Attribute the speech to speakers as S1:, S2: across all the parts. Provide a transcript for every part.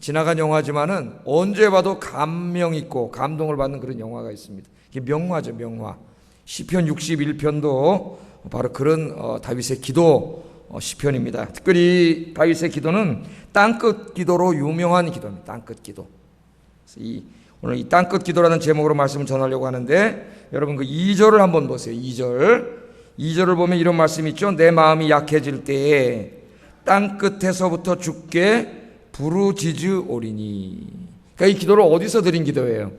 S1: 지나간 영화지만은 언제 봐도 감명 있고 감동을 받는 그런 영화가 있습니다. 이게 명화죠, 명화. 시편 61편도 바로 그런 다윗의 기도 시편입니다. 특별히 다윗의 기도는 땅끝 기도로 유명한 기도입니다. 땅끝 기도. 오늘 이 땅끝 기도라는 제목으로 말씀을 전하려고 하는데, 여러분 그 2절을 한번 보세요. 2절을 보면 이런 말씀이 있죠. 내 마음이 약해질 때에 땅끝에서부터 주께 부르짖으오리니. 그러니까 이 기도를 어디서 드린 기도예요?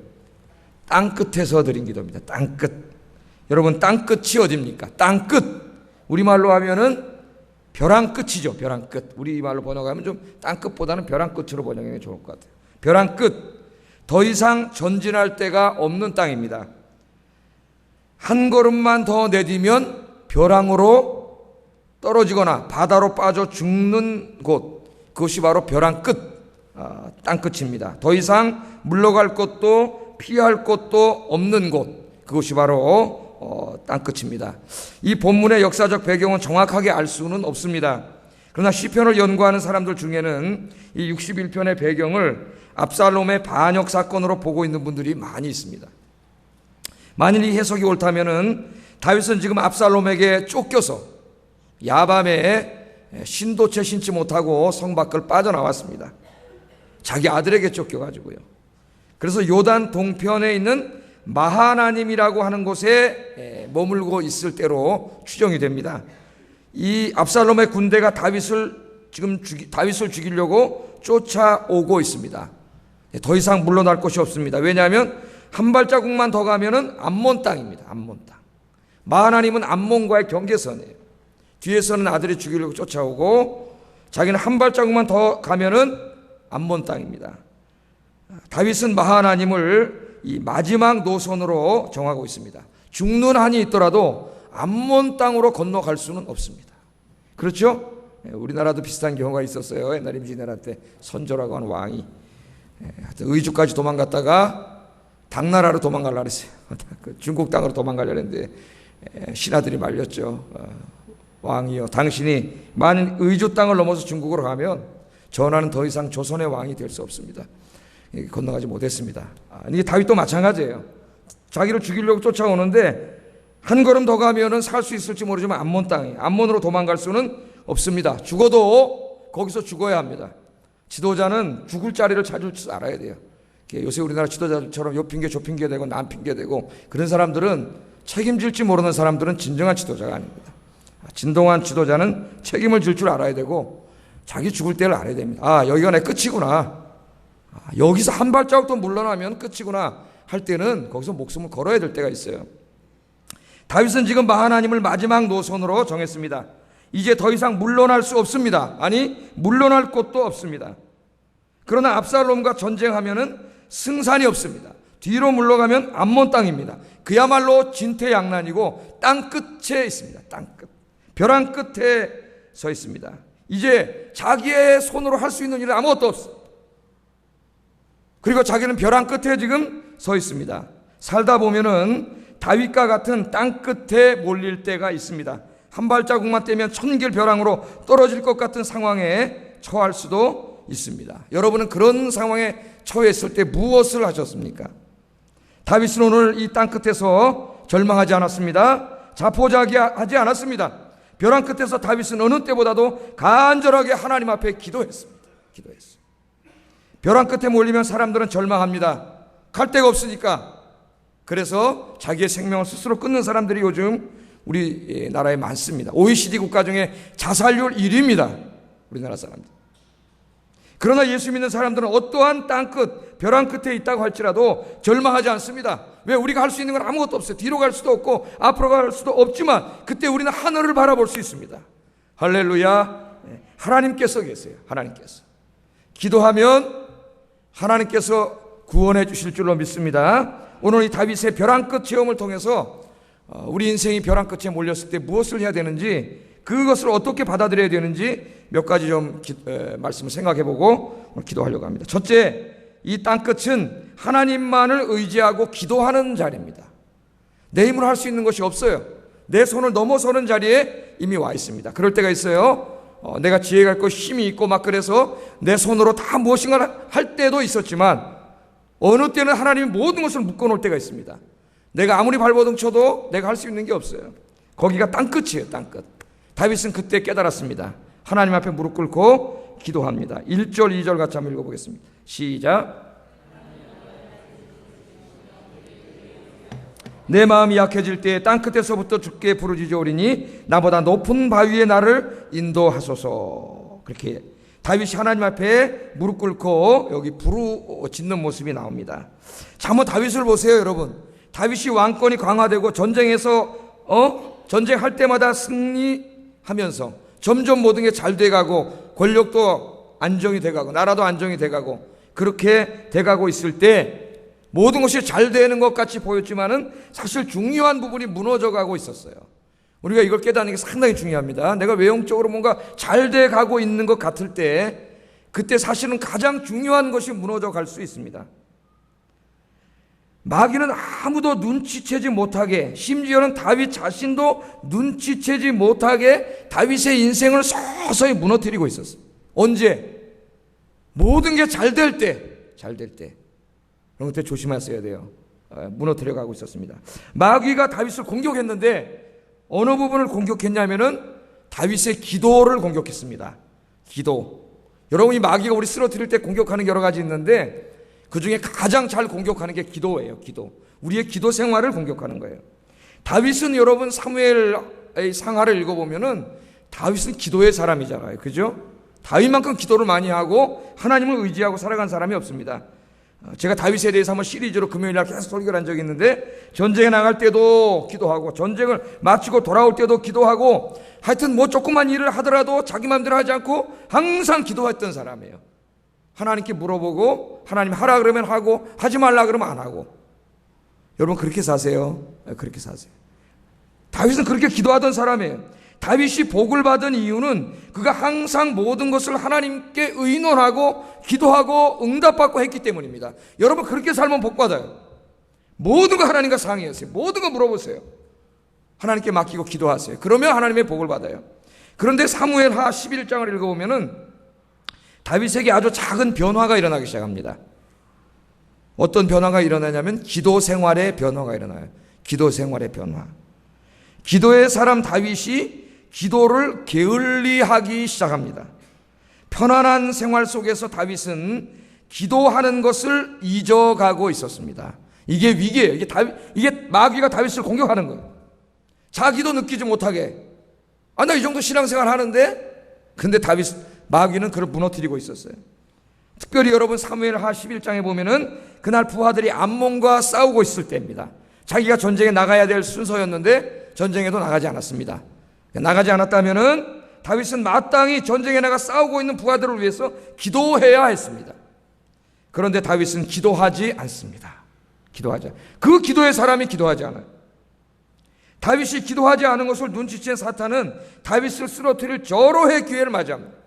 S1: 땅끝에서 드린 기도입니다. 땅끝. 여러분 땅끝이 어디입니까? 땅끝. 우리말로 하면은 벼랑 끝이죠. 벼랑 끝. 우리말로 번역하면 좀 땅끝보다는 벼랑 끝으로 번역하는 게 좋을 것 같아요. 벼랑 끝. 더 이상 전진할 데가 없는 땅입니다. 한 걸음만 더 내디면 벼랑으로 떨어지거나 바다로 빠져 죽는 곳, 그것이 바로 벼랑 끝, 땅끝입니다. 더 이상 물러갈 곳도 피할 곳도 없는 곳, 그것이 바로 땅끝입니다. 이 본문의 역사적 배경은 정확하게 알 수는 없습니다. 그러나 시편을 연구하는 사람들 중에는 이 61편의 배경을 압살롬의 반역 사건으로 보고 있는 분들이 많이 있습니다. 만일 이 해석이 옳다면은 다윗은 지금 압살롬에게 쫓겨서 야밤에 신도채 신지 못하고 성 밖을 빠져나왔습니다. 자기 아들에게 쫓겨가지고요. 그래서 요단 동편에 있는 마하나님이라고 하는 곳에 머물고 있을 때로 추정이 됩니다. 이 압살롬의 군대가 다윗을 죽이려고 쫓아오고 있습니다. 더 이상 물러날 곳이 없습니다. 왜냐하면 한 발자국만 더 가면은 암몬 땅입니다. 암몬 땅. 마하나님은 암몬과의 경계선이에요. 뒤에서는 아들이 죽이려고 쫓아오고 자기는 한 발자국만 더 가면은 암몬 땅입니다. 다윗은 마하나님을 이 마지막 노선으로 정하고 있습니다. 죽는 한이 있더라도 암몬 땅으로 건너갈 수는 없습니다. 그렇죠? 우리나라도 비슷한 경우가 있었어요. 옛날 임진왜란 때 선조라고 하는 왕이 의주까지 도망갔다가 당나라로 도망가려고 했어요. 중국 땅으로 도망가려고 했는데 신하들이 말렸죠. 왕이요, 당신이 만일 의주 땅을 넘어서 중국으로 가면 전하는 더 이상 조선의 왕이 될 수 없습니다. 건너가지 못했습니다. 이게 다윗도 마찬가지예요. 자기를 죽이려고 쫓아오는데 한 걸음 더 가면은 살 수 있을지 모르지만 암몬 땅이, 암몬으로 도망갈 수는 없습니다. 죽어도 거기서 죽어야 합니다. 지도자는 죽을 자리를 찾을 줄 알아야 돼요. 요새 우리나라 지도자들처럼 요 핑계 저 핑계 대고 남 핑계 대고 그런 사람들은, 책임질지 모르는 사람들은 진정한 지도자가 아닙니다. 진정한 지도자는 책임을 질 줄 알아야 되고 자기 죽을 때를 알아야 됩니다. 여기가 내 끝이구나. 여기서 한 발자국도 물러나면 끝이구나 할 때는 거기서 목숨을 걸어야 될 때가 있어요. 다윗은 지금 마하나님을 마지막 노선으로 정했습니다. 이제 더 이상 물러날 수 없습니다. 아니, 물러날 곳도 없습니다. 그러나 압살롬과 전쟁하면은 승산이 없습니다. 뒤로 물러가면 암몬 땅입니다. 그야말로 진퇴양난이고 땅 끝에 있습니다. 땅 끝. 벼랑 끝에 서 있습니다. 이제 자기의 손으로 할 수 있는 일은 아무것도 없어. 그리고 자기는 벼랑 끝에 지금 서 있습니다. 살다 보면은 다윗과 같은 땅 끝에 몰릴 때가 있습니다. 한 발자국만 떼면 천길 벼랑으로 떨어질 것 같은 상황에 처할 수도 있습니다. 여러분은 그런 상황에 처했을 때 무엇을 하셨습니까? 다윗은 오늘 이 땅 끝에서 절망하지 않았습니다. 자포자기하지 않았습니다. 벼랑 끝에서 다윗은 어느 때보다도 간절하게 하나님 앞에 기도했습니다. 벼랑 끝에 몰리면 사람들은 절망합니다. 갈 데가 없으니까. 그래서 자기의 생명을 스스로 끊는 사람들이 요즘 우리나라에 많습니다. OECD 국가 중에 자살률 1위입니다. 우리나라 사람들. 그러나 예수 믿는 사람들은 어떠한 땅끝, 벼랑 끝에 있다고 할지라도 절망하지 않습니다. 왜? 우리가 할 수 있는 건 아무것도 없어요. 뒤로 갈 수도 없고 앞으로 갈 수도 없지만 그때 우리는 하늘을 바라볼 수 있습니다. 할렐루야. 하나님께서 계세요. 하나님께서. 기도하면 하나님께서 구원해 주실 줄로 믿습니다. 오늘 이 다윗의 벼랑 끝 체험을 통해서 우리 인생이 벼랑 끝에 몰렸을 때 무엇을 해야 되는지, 그것을 어떻게 받아들여야 되는지 몇 가지 좀 말씀을 생각해보고 오늘 기도하려고 합니다. 첫째, 이 땅끝은 하나님만을 의지하고 기도하는 자리입니다. 내 힘으로 할 수 있는 것이 없어요. 내 손을 넘어서는 자리에 이미 와 있습니다. 그럴 때가 있어요. 내가 지혜가 있고 힘이 있고 막 그래서 내 손으로 다 무엇인가를 할 때도 있었지만 어느 때는 하나님이 모든 것을 묶어놓을 때가 있습니다. 내가 아무리 발버둥 쳐도 내가 할 수 있는 게 없어요. 거기가 땅끝이에요. 땅끝. 다윗은 그때 깨달았습니다. 하나님 앞에 무릎 꿇고 기도합니다. 1절 2절 같이 한번 읽어보겠습니다. 시작. 내 마음이 약해질 때 땅끝에서부터 주께 부르짖으오리니 나보다 높은 바위에 나를 인도하소서. 그렇게 다윗이 하나님 앞에 무릎 꿇고 여기 부르짖는 모습이 나옵니다. 자, 한번 다윗을 보세요, 여러분. 다윗이 왕권이 강화되고 전쟁에서 전쟁할 때마다 승리하면서 점점 모든 게 잘 돼가고 권력도 안정이 돼가고 나라도 안정이 돼가고 그렇게 돼가고 있을 때 모든 것이 잘 되는 것 같이 보였지만은 사실 중요한 부분이 무너져가고 있었어요. 우리가 이걸 깨닫는 게 상당히 중요합니다. 내가 외형적으로 뭔가 잘 돼가고 있는 것 같을 때 그때 사실은 가장 중요한 것이 무너져 갈 수 있습니다. 마귀는 아무도 눈치채지 못하게, 심지어는 다윗 자신도 눈치채지 못하게 다윗의 인생을 서서히 무너뜨리고 있었어요. 언제? 모든 게 잘 될 때, 잘 될 때. 그런 때 조심하셔야 돼요. 무너뜨려 가고 있었습니다. 마귀가 다윗을 공격했는데 어느 부분을 공격했냐면은 다윗의 기도를 공격했습니다. 기도. 여러분, 이 마귀가 우리 쓰러뜨릴 때 공격하는 게 여러 가지 있는데 그 중에 가장 잘 공격하는 게 기도예요. 기도. 우리의 기도 생활을 공격하는 거예요. 다윗은 여러분 사무엘의 상하를 읽어보면은 다윗은 기도의 사람이잖아요. 그죠? 다윗만큼 기도를 많이 하고 하나님을 의지하고 살아간 사람이 없습니다. 제가 다윗에 대해서 한번 시리즈로 금요일날 계속 설교를 한 적이 있는데 전쟁에 나갈 때도 기도하고 전쟁을 마치고 돌아올 때도 기도하고 하여튼 뭐 조그만 일을 하더라도 자기 마음대로 하지 않고 항상 기도했던 사람이에요. 하나님께 물어보고 하나님 하라 그러면 하고 하지 말라 그러면 안 하고. 여러분 그렇게 사세요. 그렇게 사세요. 다윗은 그렇게 기도하던 사람이에요. 다윗이 복을 받은 이유는 그가 항상 모든 것을 하나님께 의논하고 기도하고 응답받고 했기 때문입니다. 여러분 그렇게 살면 복 받아요. 모든 거 하나님과 상의하세요. 모든 거 물어보세요. 하나님께 맡기고 기도하세요. 그러면 하나님의 복을 받아요. 그런데 사무엘하 11장을 읽어보면은 다윗에게 아주 작은 변화가 일어나기 시작합니다. 어떤 변화가 일어나냐면 기도 생활의 변화가 일어나요. 기도 생활의 변화. 기도의 사람 다윗이 기도를 게을리하기 시작합니다. 편안한 생활 속에서 다윗은 기도하는 것을 잊어가고 있었습니다. 이게 위기예요. 이게 마귀가 다윗을 공격하는 거예요. 자기도 느끼지 못하게. 나 이 정도 신앙생활 하는데? 근데 마귀는 그를 무너뜨리고 있었어요. 특별히 여러분 사무엘하 11장에 보면은 그날 부하들이 암몬과 싸우고 있을 때입니다. 자기가 전쟁에 나가야 될 순서였는데 전쟁에도 나가지 않았습니다. 나가지 않았다면은 다윗은 마땅히 전쟁에 나가 싸우고 있는 부하들을 위해서 기도해야 했습니다. 그런데 다윗은 기도하지 않습니다. 기도하지 않아요. 그 기도의 사람이 기도하지 않아요. 다윗이 기도하지 않은 것을 눈치챈 사탄은 다윗을 쓰러뜨릴 절호의 기회를 맞이합니다.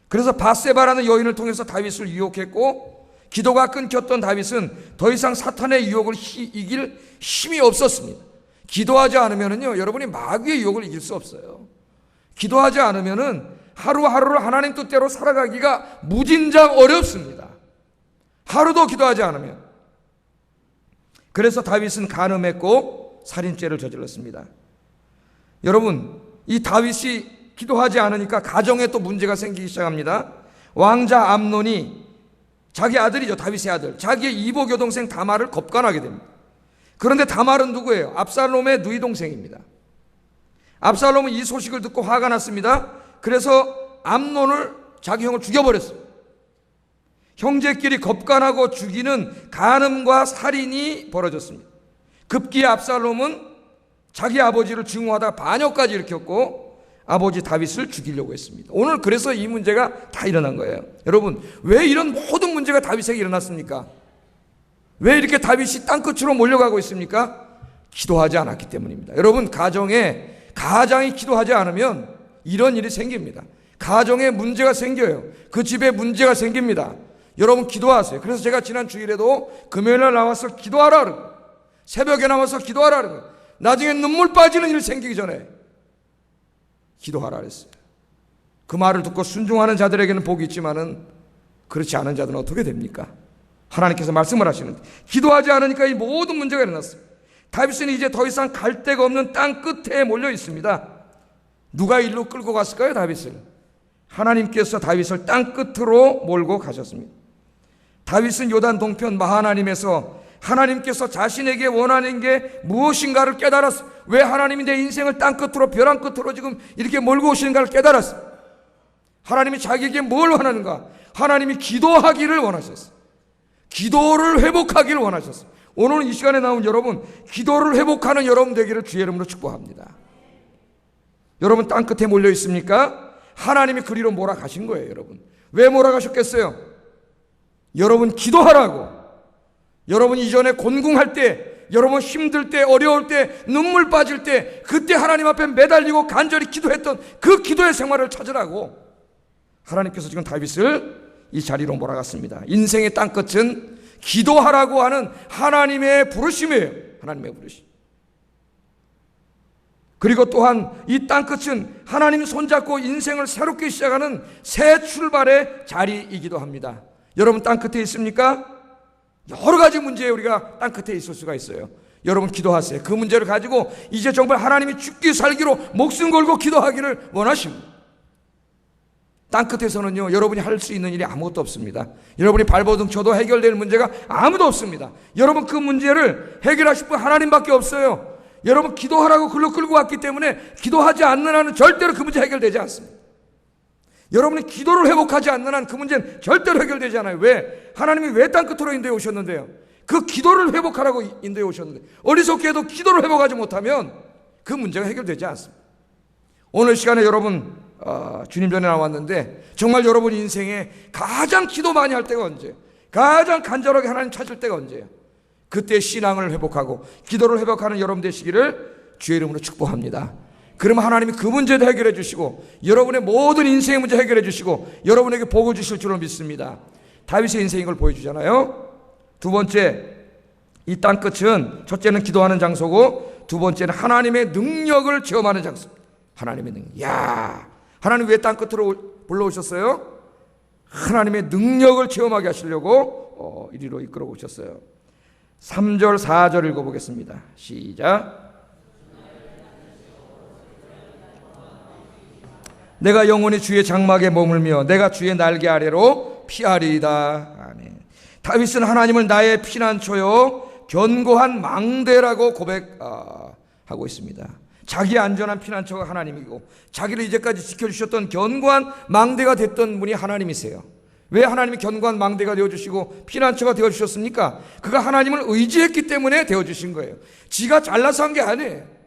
S1: 그래서 밧세바라는 여인을 통해서 다윗을 유혹했고 기도가 끊겼던 다윗은 더 이상 사탄의 유혹을 이길 힘이 없었습니다. 기도하지 않으면은요, 여러분이 마귀의 유혹을 이길 수 없어요. 기도하지 않으면은 하루하루를 하나님 뜻대로 살아가기가 무진장 어렵습니다. 하루도 기도하지 않으면. 그래서 다윗은 간음했고 살인죄를 저질렀습니다. 여러분, 이 다윗이 기도하지 않으니까 가정에 또 문제가 생기기 시작합니다. 왕자 암논이 자기 아들이죠. 다윗의 아들. 자기의 이복 여동생 다말을 겁간하게 됩니다. 그런데 다말은 누구예요? 압살롬의 누이 동생입니다. 압살롬은 이 소식을 듣고 화가 났습니다. 그래서 암논을 자기 형을 죽여버렸어요. 형제끼리 겁간하고 죽이는 간음과 살인이 벌어졌습니다. 급기야 압살롬은 자기 아버지를 증오하다가 반역까지 일으켰고 아버지 다윗을 죽이려고 했습니다. 오늘 그래서 이 문제가 다 일어난 거예요. 여러분, 왜 이런 모든 문제가 다윗에게 일어났습니까? 왜 이렇게 다윗이 땅끝으로 몰려가고 있습니까? 기도하지 않았기 때문입니다. 여러분, 가장이 기도하지 않으면 이런 일이 생깁니다. 가정에 문제가 생겨요. 그 집에 문제가 생깁니다. 여러분 기도하세요. 그래서 제가 지난 주일에도 금요일날 나와서 기도하라 그러고 새벽에 나와서 기도하라 그러고 나중에 눈물 빠지는 일 생기기 전에 기도하라 그랬어요. 그 말을 듣고 순종하는 자들에게는 복이 있지만은 그렇지 않은 자들은 어떻게 됩니까? 하나님께서 말씀을 하시는데 기도하지 않으니까 이 모든 문제가 일어났어요. 다윗은 이제 더 이상 갈 데가 없는 땅 끝에 몰려 있습니다. 누가 일로 끌고 갔을까요? 다윗을. 하나님께서 다윗을 땅 끝으로 몰고 가셨습니다. 다윗은 요단 동편 마하나님에서 하나님께서 자신에게 원하는 게 무엇인가를 깨달았어. 왜 하나님이 내 인생을 땅 끝으로 벼랑 끝으로 지금 이렇게 몰고 오시는가를 깨달았어. 하나님이 자기에게 뭘 원하는가? 하나님이 기도하기를 원하셨어. 기도를 회복하기를 원하셨어. 오늘 이 시간에 나온 여러분, 기도를 회복하는 여러분 되기를 주의 이름으로 축복합니다. 여러분 땅 끝에 몰려 있습니까? 하나님이 그리로 몰아가신 거예요. 여러분 왜 몰아가셨겠어요? 여러분 기도하라고. 여러분 이전에 곤궁할 때, 여러분 힘들 때, 어려울 때, 눈물 빠질 때, 그때 하나님 앞에 매달리고 간절히 기도했던 그 기도의 생활을 찾으라고 하나님께서 지금 다윗을 이 자리로 몰아갔습니다. 인생의 땅끝은 기도하라고 하는 하나님의 부르심이에요. 하나님의 부르심. 그리고 또한 이 땅끝은 하나님 손잡고 인생을 새롭게 시작하는 새 출발의 자리이기도 합니다. 여러분 땅끝에 있습니까? 여러 가지 문제에 우리가 땅끝에 있을 수가 있어요. 여러분 기도하세요. 그 문제를 가지고 이제 정말 하나님이 죽기 살기로 목숨 걸고 기도하기를 원하십니다. 땅끝에서는요 여러분이 할 수 있는 일이 아무것도 없습니다. 여러분이 발버둥 쳐도 해결될 문제가 아무도 없습니다. 여러분 그 문제를 해결하실 분 하나님밖에 없어요. 여러분 기도하라고 글로 끌고 왔기 때문에 기도하지 않는 한은 절대로 그 문제 해결되지 않습니다. 여러분이 기도를 회복하지 않는 한 그 문제는 절대로 해결되지 않아요. 왜? 하나님이 왜 땅끝으로 인도해 오셨는데요? 그 기도를 회복하라고 인도해 오셨는데 어리석게 해도 기도를 회복하지 못하면 그 문제가 해결되지 않습니다. 오늘 시간에 여러분 주님 전에 나왔는데 정말 여러분 인생에 가장 기도 많이 할 때가 언제? 가장 간절하게 하나님 찾을 때가 언제예요? 그때 신앙을 회복하고 기도를 회복하는 여러분 되시기를 주의 이름으로 축복합니다. 그러면 하나님이 그 문제도 해결해 주시고 여러분의 모든 인생의 문제 해결해 주시고 여러분에게 복을 주실 줄로 믿습니다. 다윗의 인생인 걸 보여주잖아요. 두 번째, 이 땅끝은 첫째는 기도하는 장소고 두 번째는 하나님의 능력을 체험하는 장소입니다. 하나님의 능력. 야, 하나님 왜 땅끝으로 불러오셨어요? 하나님의 능력을 체험하게 하시려고 이리로 이끌어 오셨어요. 3절 4절 읽어보겠습니다. 시작. 내가 영원히 주의 장막에 머물며 내가 주의 날개 아래로 피하리이다. 아멘. 다윗은 하나님을 나의 피난처요 견고한 망대라고 고백하고 있습니다. 자기의 안전한 피난처가 하나님이고 자기를 이제까지 지켜주셨던 견고한 망대가 됐던 분이 하나님이세요. 왜 하나님이 견고한 망대가 되어주시고 피난처가 되어주셨습니까? 그가 하나님을 의지했기 때문에 되어주신 거예요. 지가 잘나서 한 게 아니에요.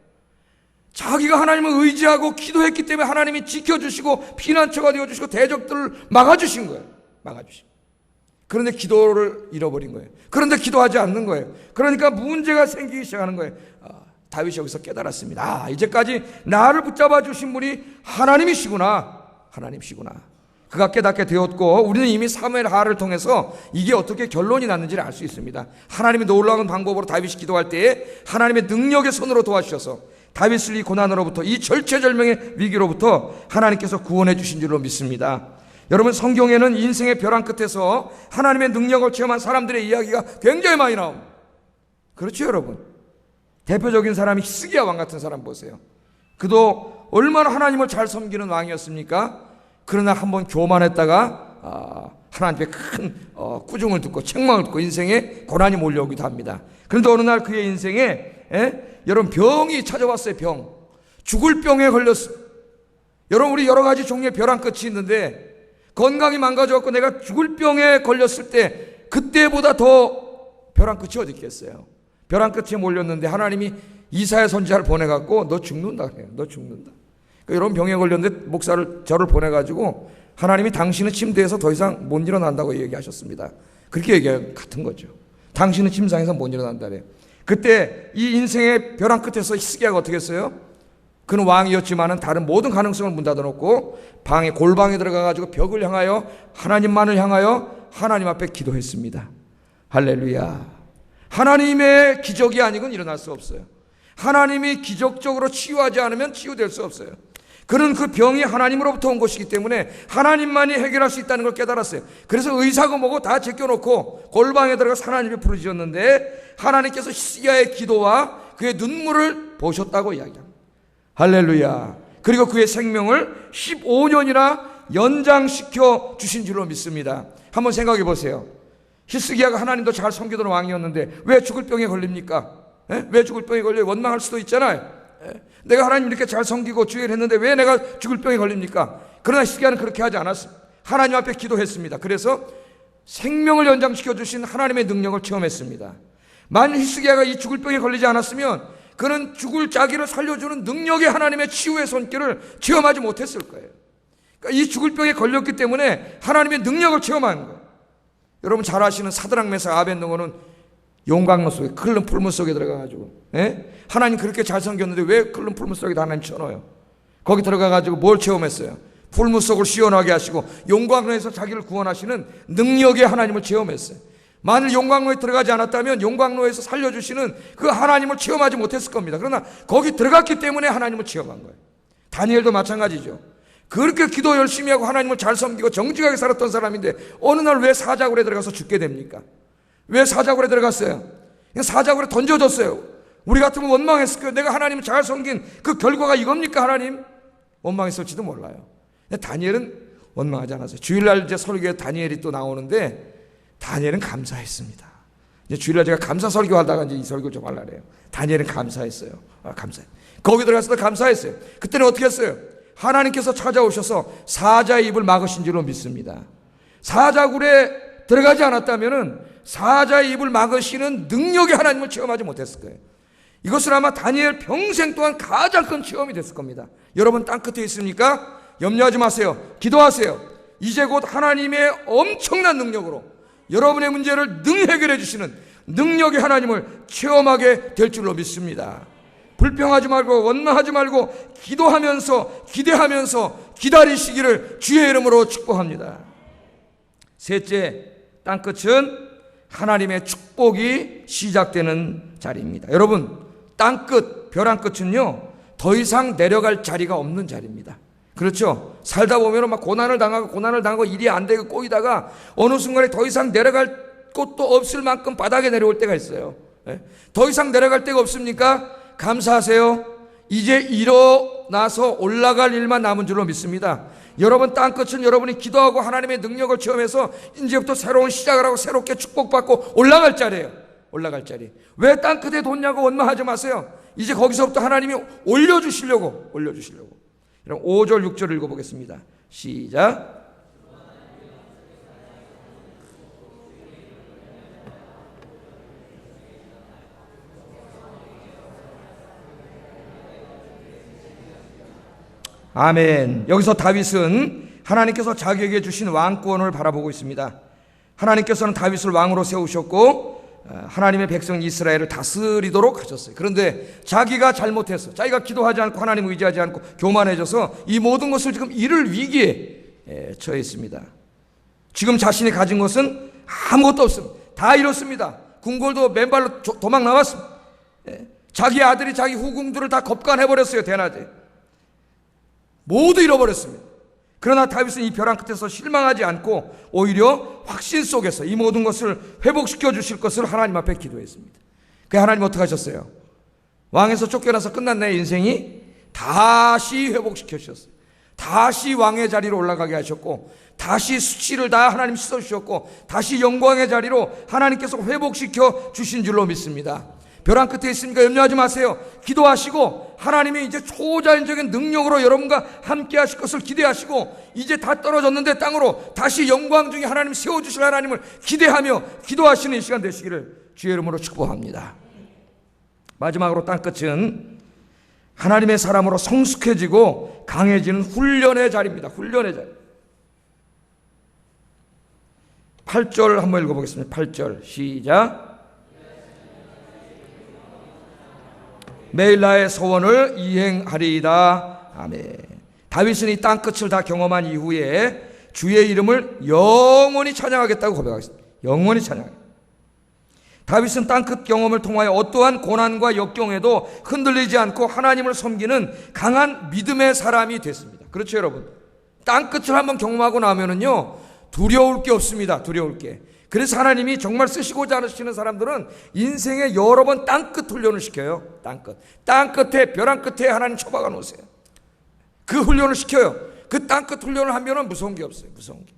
S1: 자기가 하나님을 의지하고 기도했기 때문에 하나님이 지켜주시고 피난처가 되어주시고 대적들을 막아주신 거예요. 막아주신. 그런데 기도를 잃어버린 거예요. 그런데 기도하지 않는 거예요. 그러니까 문제가 생기기 시작하는 거예요. 다윗이 여기서 깨달았습니다. 이제까지 나를 붙잡아 주신 분이 하나님이시구나. 하나님이시구나. 그가 깨닫게 되었고 우리는 이미 사무엘 하를 통해서 이게 어떻게 결론이 났는지를 알 수 있습니다. 하나님이 놀라운 방법으로 다윗이 기도할 때에 하나님의 능력의 손으로 도와주셔서 다윗을 이 고난으로부터 이 절체절명의 위기로부터 하나님께서 구원해 주신 줄로 믿습니다. 여러분 성경에는 인생의 벼랑 끝에서 하나님의 능력을 체험한 사람들의 이야기가 굉장히 많이 나옵니다. 그렇죠 여러분? 대표적인 사람이 히스기야 왕 같은 사람 보세요. 그도 얼마나 하나님을 잘 섬기는 왕이었습니까? 그러나 한번 교만했다가 하나님께 큰 꾸중을 듣고 책망을 듣고 인생에 고난이 몰려오기도 합니다. 그런데 어느 날 그의 인생에 여러분 병이 찾아왔어요. 병. 죽을 병에 걸렸어요. 여러분 우리 여러 가지 종류의 벼랑 끝이 있는데 건강이 망가져갖고 내가 죽을 병에 걸렸을 때 그때보다 더 벼랑 끝이 어디 있겠어요. 벼랑 끝에 몰렸는데 하나님이 이사야 선지자를 보내갖고 너 죽는다 그래요. 너 죽는다. 그러니까 여러분 병에 걸렸는데 목사를 저를 보내가지고 하나님이 당신은 침대에서 더 이상 못 일어난다고 얘기하셨습니다. 그렇게 얘기해요. 같은 거죠. 당신은 침상에서 못 일어난다 그래요. 그때 이 인생의 벼랑 끝에서 히스기야가 어떻게 했어요? 그는 왕이었지만은 다른 모든 가능성을 문 닫아놓고 방에 골방에 들어가가지고 벽을 향하여 하나님만을 향하여 하나님 앞에 기도했습니다. 할렐루야. 하나님의 기적이 아니고는 일어날 수 없어요. 하나님이 기적적으로 치유하지 않으면 치유될 수 없어요. 그는 그 병이 하나님으로부터 온 것이기 때문에 하나님만이 해결할 수 있다는 걸 깨달았어요. 그래서 의사고 뭐고 다 제껴놓고 골방에 들어가서 하나님을 부르짖었는데 하나님께서 히스기야의 기도와 그의 눈물을 보셨다고 이야기합니다. 할렐루야. 그리고 그의 생명을 15년이나 연장시켜 주신 줄로 믿습니다. 한번 생각해 보세요. 히스기야가 하나님도 잘 섬기던 왕이었는데 왜 죽을 병에 걸립니까? 왜 죽을 병에 걸려요? 원망할 수도 있잖아요. 내가 하나님 이렇게 잘 섬기고 주의를 했는데 왜 내가 죽을 병에 걸립니까? 그러나 히스기야는 그렇게 하지 않았습니다. 하나님 앞에 기도했습니다. 그래서 생명을 연장시켜 주신 하나님의 능력을 체험했습니다. 만일 히스기야가 이 죽을 병에 걸리지 않았으면 그는 죽을 자기를 살려주는 능력의 하나님의 치유의 손길을 체험하지 못했을 거예요. 그러니까 이 죽을 병에 걸렸기 때문에 하나님의 능력을 체험하는 거예요. 여러분 잘 아시는 사드락 메삭 아벳느고는 용광로 속에 끓는 풀물 속에 들어가가지고 하나님 그렇게 잘 섬겼는데 왜 끓는 풀물 속에다 하나님 쳐넣어요? 거기 들어가가지고 뭘 체험했어요? 풀물 속을 시원하게 하시고 용광로에서 자기를 구원하시는 능력의 하나님을 체험했어요. 만일 용광로에 들어가지 않았다면 용광로에서 살려주시는 그 하나님을 체험하지 못했을 겁니다. 그러나 거기 들어갔기 때문에 하나님을 체험한 거예요. 다니엘도 마찬가지죠. 그렇게 기도 열심히 하고 하나님을 잘 섬기고 정직하게 살았던 사람인데 어느 날 왜 사자굴에 들어가서 죽게 됩니까? 왜 사자굴에 들어갔어요? 사자굴에 던져졌어요. 우리 같으면 원망했을 거예요. 내가 하나님을 잘 섬긴 그 결과가 이겁니까 하나님? 원망했을지도 몰라요. 다니엘은 원망하지 않았어요. 주일날 이제 설교에 다니엘이 또 나오는데 다니엘은 감사했습니다. 이제 주일날 제가 감사 설교하다가 이제 이 설교 좀 하려고 해요. 다니엘은 감사했어요. 감사해. 거기 들어가서도 감사했어요. 그때는 어떻게 했어요? 하나님께서 찾아오셔서 사자의 입을 막으신 줄로 믿습니다. 사자굴에 들어가지 않았다면은 사자의 입을 막으시는 능력의 하나님을 체험하지 못했을 거예요. 이것은 아마 다니엘 평생 동안 가장 큰 체험이 됐을 겁니다. 여러분 땅끝에 있습니까? 염려하지 마세요. 기도하세요. 이제 곧 하나님의 엄청난 능력으로 여러분의 문제를 능 해결해 주시는 능력의 하나님을 체험하게 될 줄로 믿습니다. 불평하지 말고 원망하지 말고 기도하면서 기대하면서 기다리시기를 주의 이름으로 축복합니다. 셋째, 땅끝은 하나님의 축복이 시작되는 자리입니다. 여러분, 땅끝, 벼랑 끝은요 더 이상 내려갈 자리가 없는 자리입니다. 그렇죠? 살다 보면 막 고난을 당하고 일이 안 되고 꼬이다가 어느 순간에 더 이상 내려갈 곳도 없을 만큼 바닥에 내려올 때가 있어요. 더 이상 내려갈 데가 없습니까? 감사하세요. 이제 일어나서 올라갈 일만 남은 줄로 믿습니다. 여러분 땅끝은 여러분이 기도하고 하나님의 능력을 체험해서 이제부터 새로운 시작을 하고 새롭게 축복받고 올라갈 자리예요. 올라갈 자리. 왜 땅끝에 뒀냐고 원망하지 마세요. 이제 거기서부터 하나님이 올려주시려고. 여러분 5절 6절 읽어보겠습니다. 시작. 아멘. 여기서 다윗은 하나님께서 자기에게 주신 왕권을 바라보고 있습니다. 하나님께서는 다윗을 왕으로 세우셨고 하나님의 백성 이스라엘을 다스리도록 하셨어요. 그런데 자기가 잘못해서 자기가 기도하지 않고 하나님 의지하지 않고 교만해져서 이 모든 것을 지금 잃을 위기에 처해 있습니다. 지금 자신이 가진 것은 아무것도 없습니다. 다 잃었습니다. 궁궐도 맨발로 도망 나왔습니다. 자기 아들이 자기 후궁들을 다 겁간해버렸어요. 대낮에 모두 잃어버렸습니다. 그러나 다윗은 이 벼랑 끝에서 실망하지 않고 오히려 확신 속에서 이 모든 것을 회복시켜 주실 것을 하나님 앞에 기도했습니다. 그 하나님 어떻게 하셨어요? 왕에서 쫓겨나서 끝난 내 인생이 다시 회복시켜 주셨어요. 다시 왕의 자리로 올라가게 하셨고 다시 수치를 다 하나님 씻어주셨고 다시 영광의 자리로 하나님께서 회복시켜 주신 줄로 믿습니다. 벼랑 끝에 있으니까 염려하지 마세요. 기도하시고 하나님이 이제 초자연적인 능력으로 여러분과 함께 하실 것을 기대하시고 이제 다 떨어졌는데 땅으로 다시 영광 중에 하나님 세워주실 하나님을 기대하며 기도하시는 이 시간 되시기를 주의 이름으로 축복합니다. 마지막으로 땅끝은 하나님의 사람으로 성숙해지고 강해지는 훈련의 자리입니다. 훈련의 자리. 8절 한번 읽어보겠습니다. 8절 시작. 매일 나의 소원을 이행하리이다. 아멘. 다윗은 이 땅끝을 다 경험한 이후에 주의 이름을 영원히 찬양하겠다고 고백하겠습니다. 영원히 찬양하겠습니다. 다윗은 땅끝 경험을 통하여 어떠한 고난과 역경에도 흔들리지 않고 하나님을 섬기는 강한 믿음의 사람이 됐습니다. 그렇죠, 여러분? 땅끝을 한번 경험하고 나면은요, 두려울 게 없습니다. 두려울 게. 그래서 하나님이 정말 쓰시고자 하시는 사람들은 인생에 여러 번 땅끝 훈련을 시켜요. 땅끝에, 벼랑 끝에 하나님 처박아 놓으세요. 그 훈련을 시켜요. 그 땅끝 훈련을 하면은 무서운 게 없어요. 무서운 게.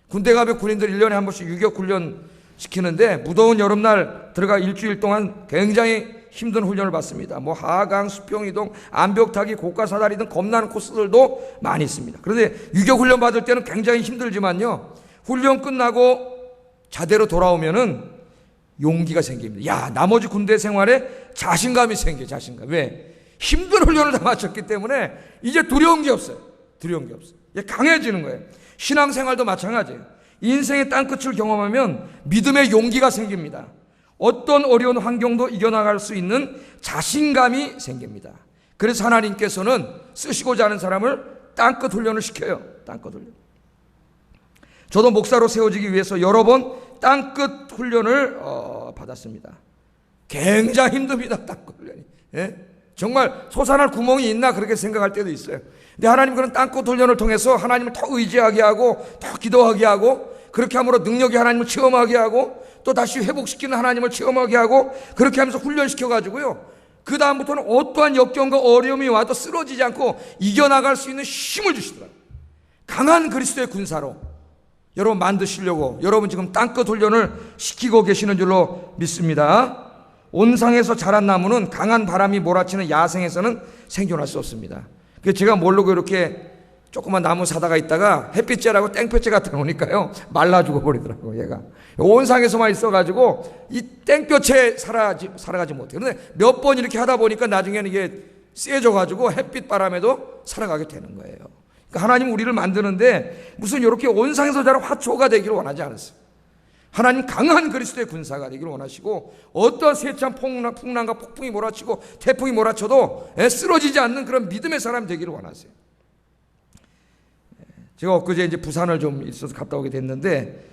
S1: 군대 가면 군인들 1년에 한 번씩 유격 훈련 시키는데 무더운 여름날 들어가 일주일 동안 굉장히 힘든 훈련을 받습니다. 뭐 하강, 수평이동, 암벽타기, 고가사다리 등 겁나는 코스들도 많이 있습니다. 그런데 유격 훈련 받을 때는 굉장히 힘들지만요, 훈련 끝나고 자대로 돌아오면은 용기가 생깁니다. 야, 나머지 군대 생활에 자신감이 생겨요. 자신감. 왜? 힘든 훈련을 다 마쳤기 때문에 이제 두려운 게 없어요. 두려운 게 없어요. 강해지는 거예요. 신앙생활도 마찬가지예요. 인생의 땅끝을 경험하면 믿음의 용기가 생깁니다. 어떤 어려운 환경도 이겨나갈 수 있는 자신감이 생깁니다. 그래서 하나님께서는 쓰시고자 하는 사람을 땅끝 훈련을 시켜요. 땅끝 훈련. 저도 목사로 세워지기 위해서 여러 번 땅끝 훈련을 받았습니다. 굉장히 힘듭니다. 땅끝 훈련이. 예? 정말 솟아날 구멍이 있나 그렇게 생각할 때도 있어요. 근데 하나님 그런 땅끝 훈련을 통해서 하나님을 더 의지하게 하고 더 기도하게 하고, 그렇게 함으로 능력이 하나님을 체험하게 하고 또 다시 회복시키는 하나님을 체험하게 하고, 그렇게 하면서 훈련시켜가지고요, 그 다음부터는 어떠한 역경과 어려움이 와도 쓰러지지 않고 이겨나갈 수 있는 힘을 주시더라고요. 강한 그리스도의 군사로 여러분 만드시려고 여러분 지금 땅끝 훈련을 시키고 계시는 줄로 믿습니다. 온상에서 자란 나무는 강한 바람이 몰아치는 야생에서는 생존할 수 없습니다. 그래서 제가 모르고 이렇게 조그만 나무 사다가 있다가 햇빛쬐라고 땡볕째 같은 거 오니까요, 말라 죽어버리더라고요. 얘가 온상에서만 있어가지고 이 땡볕에 살아가지 못해요. 그런데 몇 번 이렇게 하다 보니까 나중에는 이게 세져가지고 햇빛 바람에도 살아가게 되는 거예요. 그러니까 하나님 우리를 만드는데 무슨 이렇게 온상에서 자란 화초가 되기를 원하지 않았어요. 하나님 강한 그리스도의 군사가 되기를 원하시고, 어떠한 세찬 풍랑과 폭풍이 몰아치고 태풍이 몰아쳐도 쓰러지지 않는 그런 믿음의 사람 되기를 원하세요. 제가 엊그제 이제 부산을 좀 있어서 갔다 오게 됐는데,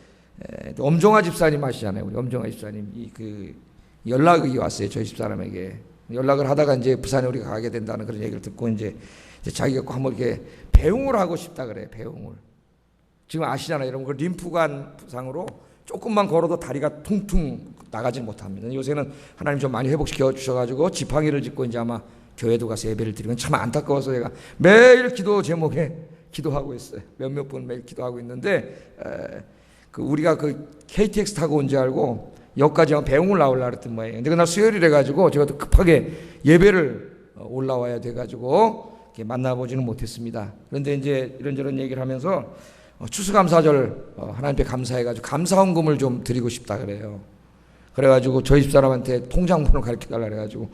S1: 엄정화 집사님 아시잖아요. 우리 엄정화 집사님 연락이 왔어요. 저희 집사람에게 연락을 하다가 이제 부산에 우리가 가게 된다는 그런 얘기를 듣고 이제 자기가 한번 이렇게 배웅을 하고 싶다 그래요. 배웅을. 지금 아시잖아요, 여러분. 그 림프관 부상으로 조금만 걸어도 다리가 퉁퉁 나가지 못합니다. 요새는 하나님 좀 많이 회복시켜 주셔가지고 지팡이를 짚고 이제 아마 교회도 가서 예배를 드리면, 참 안타까워서 제가 매일 기도 제목에 기도하고 있어요. 몇몇 분 매일 기도하고 있는데, 우리가 그 KTX 타고 온 줄 알고 역까지 배웅을 나오려고 그랬던 모양이에요. 근데 그날 수요일이라 가지고 제가 또 급하게 예배를 올라와야 돼가지고 만나보지는 못했습니다. 그런데 이제 이런저런 얘기를 하면서 추수감사절 하나님께 감사해가지고 감사헌금을 좀 드리고 싶다 그래요. 그래가지고 저희 집사람한테 통장번호 가르쳐달라 그래가지고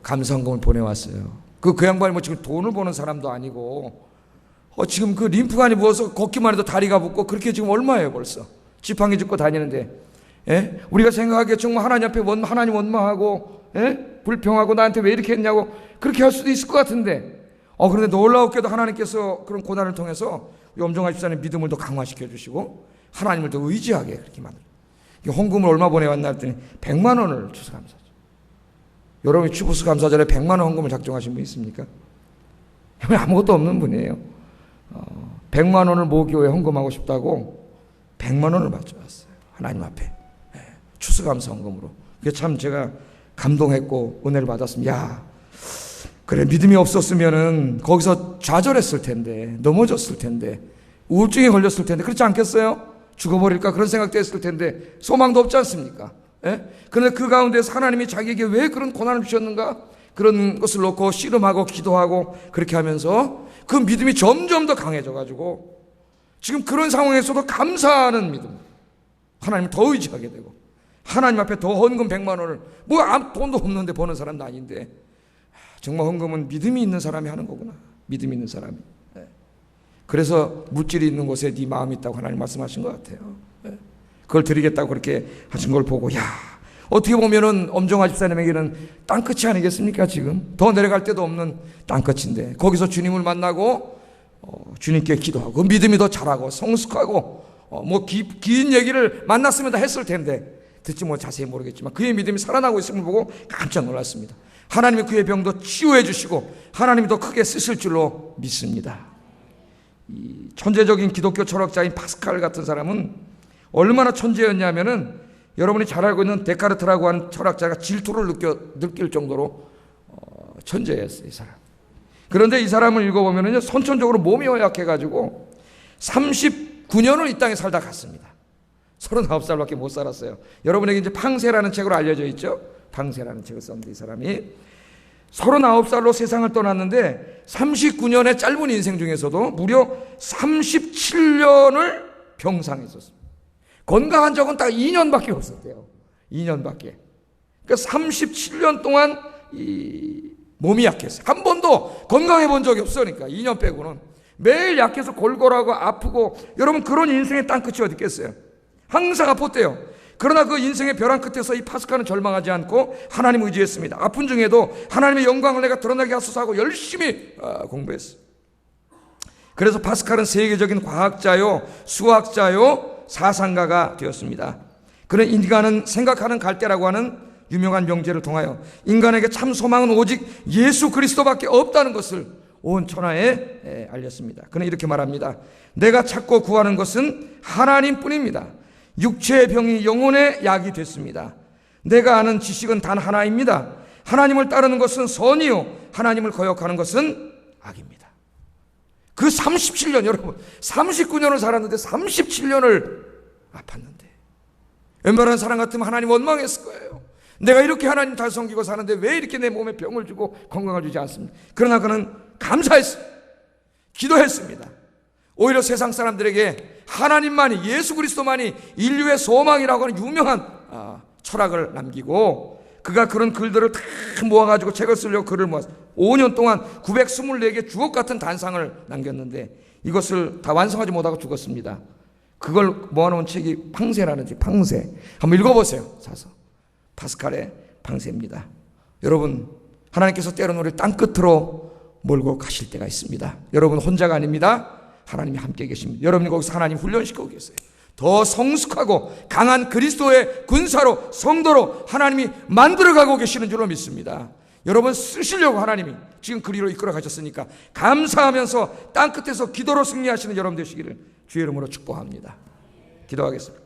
S1: 감사헌금을 보내왔어요. 그 양반이 뭐 지금 돈을 버는 사람도 아니고, 지금 그 림프관이 부어서 걷기만 해도 다리가 붓고, 그렇게 지금 얼마예요 벌써. 지팡이 짚고 다니는데, 예? 우리가 생각하기에 정말 하나님 앞에 하나님 원망하고, 예? 불평하고 나한테 왜 이렇게 했냐고 그렇게 할 수도 있을 것 같은데, 그런데 놀라웠게도 하나님께서 그런 고난을 통해서 엄정화 집사님 믿음을 더 강화시켜 주시고 하나님을 더 의지하게 그렇게 만들어요. 헌금을 얼마 보내왔나 했더니 100만 원을 추수감사절. 여러분이 추수감사절에 100만 원 헌금을 작정하신 분 있습니까? 아무것도 없는 분이에요. 100만 원을 모교에 헌금하고 싶다고 100만 원을 바쳐왔어요. 하나님 앞에. 추수감사 헌금으로. 그게 참 제가 감동했고 은혜를 받았습니다. 야, 그래, 믿음이 없었으면은 거기서 좌절했을 텐데, 넘어졌을 텐데, 우울증에 걸렸을 텐데, 그렇지 않겠어요? 죽어버릴까 그런 생각도 했을 텐데, 소망도 없지 않습니까? 그런데 그 가운데서 하나님이 자기에게 왜 그런 고난을 주셨는가? 그런 것을 놓고 씨름하고 기도하고 그렇게 하면서 그 믿음이 점점 더 강해져가지고 지금 그런 상황에서도 감사하는 믿음, 하나님을 더 의지하게 되고, 하나님 앞에 더 헌금 100만 원을, 뭐 돈도 없는데 버는 사람도 아닌데, 정말 헌금은 믿음이 있는 사람이 하는 거구나. 믿음이 있는 사람이. 그래서 물질이 있는 곳에 네 마음이 있다고 하나님 말씀하신 것 같아요. 그걸 드리겠다고 그렇게 하신 걸 보고, 야, 어떻게 보면은 엄정화 집사님에게는 땅끝이 아니겠습니까? 지금 더 내려갈 데도 없는 땅끝인데, 거기서 주님을 만나고 주님께 기도하고 믿음이 더 자라고 성숙하고 긴 얘기를 만났으면 다 했을 텐데, 듣지 못 자세히 모르겠지만 그의 믿음이 살아나고 있음을 보고 깜짝 놀랐습니다. 하나님이 그의 병도 치유해 주시고 하나님이 더 크게 쓰실 줄로 믿습니다. 이 천재적인 기독교 철학자인 파스칼 같은 사람은 얼마나 천재였냐면은 여러분이 잘 알고 있는 데카르트라고 하는 철학자가 질투를 느낄 정도로 천재였어요, 이 사람. 그런데 이 사람을 읽어보면은요, 선천적으로 몸이 허약해가지고 39년을 이 땅에 살다 갔습니다. 39살밖에 못 살았어요. 여러분에게 이제 팡세라는 책으로 알려져 있죠? 팡세라는 책을 썼는데 이 사람이 39살로 세상을 떠났는데 39년의 짧은 인생 중에서도 무려 37년을 병상에 있었습니다. 건강한 적은 딱 2년밖에 없었대요. 2년밖에. 그러니까 37년 동안 이 몸이 약했어요. 한 번도 건강해 본 적이 없으니까 2년 빼고는 매일 약해서 골골하고 아프고, 여러분 그런 인생의 땅끝이 어디 있겠어요? 항상 아팠대요. 그러나 그 인생의 벼랑 끝에서 이 파스칼은 절망하지 않고 하나님 의지했습니다. 아픈 중에도 하나님의 영광을 내가 드러나게 하소서 하고 열심히 공부했어요. 그래서 파스칼은 세계적인 과학자요, 수학자요, 사상가가 되었습니다. 그는 인간은 생각하는 갈대라고 하는 유명한 명제를 통하여 인간에게 참 소망은 오직 예수 그리스도밖에 없다는 것을 온 천하에 알렸습니다. 그는 이렇게 말합니다. 내가 찾고 구하는 것은 하나님뿐입니다. 육체의 병이 영혼의 약이 됐습니다. 내가 아는 지식은 단 하나입니다. 하나님을 따르는 것은 선이요, 하나님을 거역하는 것은 악입니다. 그 37년, 여러분 39년을 살았는데 37년을 아팠는데, 웬만한 사람 같으면 하나님 원망했을 거예요. 내가 이렇게 하나님 잘 섬기고 사는데 왜 이렇게 내 몸에 병을 주고 건강을 주지 않습니까? 그러나 그는 감사했습니다. 기도했습니다. 오히려 세상 사람들에게 하나님만이, 예수 그리스도만이 인류의 소망이라고 하는 유명한 철학을 남기고, 그가 그런 글들을 다 모아가지고 책을 쓰려고 글을 모았어요. 5년 동안 924개 주옥 같은 단상을 남겼는데 이것을 다 완성하지 못하고 죽었습니다. 그걸 모아놓은 책이 팡세라는 책, 팡세. 한번 읽어보세요. 사서. 파스칼의 팡세입니다. 여러분, 하나님께서 때로는 우리 땅끝으로 몰고 가실 때가 있습니다. 여러분 혼자가 아닙니다. 하나님이 함께 계십니다. 여러분이 거기서 하나님 훈련시키고 계세요. 더 성숙하고 강한 그리스도의 군사로, 성도로 하나님이 만들어가고 계시는 줄로 믿습니다. 여러분 쓰시려고 하나님이 지금 그리로 이끌어 가셨으니까 감사하면서 땅끝에서 기도로 승리하시는 여러분 되시기를 주의 이름으로 축복합니다. 기도하겠습니다.